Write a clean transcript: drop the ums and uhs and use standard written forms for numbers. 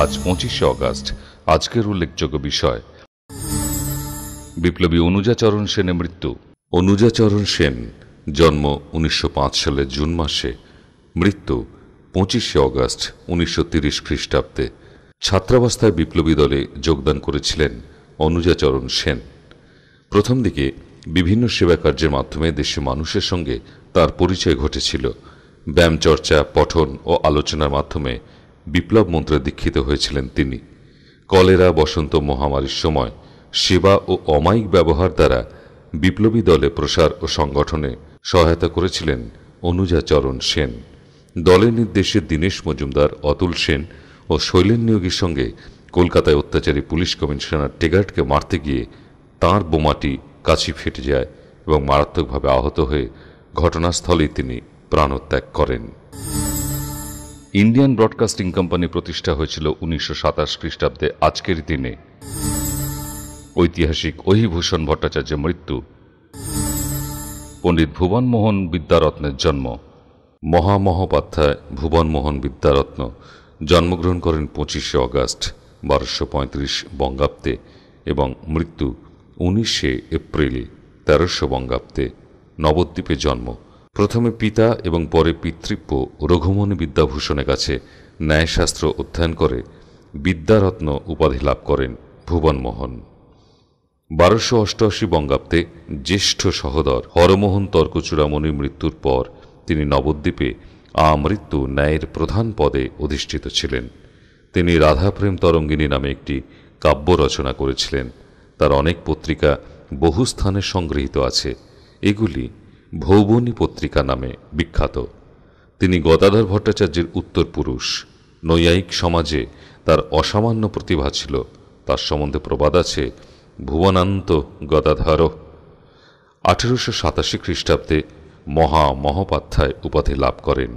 আজ 25শে অগাস্ট। আজকের উল্লেখযোগ্য বিষয়, বিপ্লবী অনুজাচরণ সেনের মৃত্যু। অনুজাচরণ সেন জন্ম 1905 সালের জুন মাসে, মৃত্যু 25শে অগাস্ট 1930 খ্রিস্টাব্দে। ছাত্রাবস্থায় বিপ্লবী দলে যোগদান করেছিলেন অনুজাচরণ সেন। প্রথম দিকে বিভিন্ন সেবা কার্যের মাধ্যমে দেশের মানুষের সঙ্গে তার পরিচয় ঘটেছিল। ব্যায়ামচর্চা, পঠন ও আলোচনার মাধ্যমে বিপ্লব মন্ত্রে দীক্ষিত হয়েছিলেন তিনি। কলেরা, বসন্ত মহামারীর সময় সেবা ও অমায়িক ব্যবহার দ্বারা বিপ্লবী দলে প্রসার ও সংগঠনে সহায়তা করেছিলেন অনুজাচরণ সেন। দলের নির্দেশে দীনেশ মজুমদার, অতুল সেন ও শৈলেন নিয়োগীর সঙ্গে কলকাতায় অত্যাচারী পুলিশ কমিশনার টেগার্টকে মারতে গিয়ে তাঁর বোমাটি কাছি ফেটে যায় এবং মারাত্মকভাবে আহত হয়ে ঘটনাস্থলেই তিনি প্রাণত্যাগ করেন। ইন্ডিয়ান ব্রডকাস্টিং কোম্পানি প্রতিষ্ঠা হয়েছিল 1927 খ্রিস্টাব্দে আজকের দিনে। ঐতিহাসিক অহিভূষণ ভট্টাচার্যের মৃত্যু। পণ্ডিত ভুবনমোহন বিদ্যারত্নের জন্ম। মহামহোপাধ্যায় ভুবনমোহন বিদ্যারত্ন জন্মগ্রহণ করেন 25শে অগাস্ট 1235 বঙ্গাব্দে এবং মৃত্যু 19শে এপ্রিল 1300 বঙ্গাব্দে। নবদ্বীপে জন্ম। প্রথমে পিতা এবং পরে পিতৃব্য রঘুমণি বিদ্যাভূষণের কাছে ন্যায়শাস্ত্র অধ্যয়ন করে বিদ্যারত্ন উপাধি লাভ করেন ভুবনমোহন। 1288 বঙ্গাব্দে জ্যেষ্ঠ সহোদর হরমোহন তর্কচূড়ামণির মৃত্যুর পর তিনি নবদ্বীপে আমৃত্যু ন্যায়ের প্রধান পদে অধিষ্ঠিত ছিলেন। তিনি রাধাপ্রেম তরঙ্গিনী নামে একটি কাব্য রচনা করেছিলেন। তার অনেক পত্রিকা বহু স্থানে সংগৃহীত আছে। এগুলি ভৌবনী পত্রিকা নামে বিখ্যাত। তিনি গদাধর ভট্টাচার্যের উত্তরপুরুষ। নৈয়ায়িক সমাজে তার অসামান্য প্রতিভা ছিল। তার সম্বন্ধে প্রবাদ আছে, ভুবনান্ত গদাধর। 1887 খ্রিস্টাব্দে মহামহোপাধ্যায় উপাধি লাভ করেন।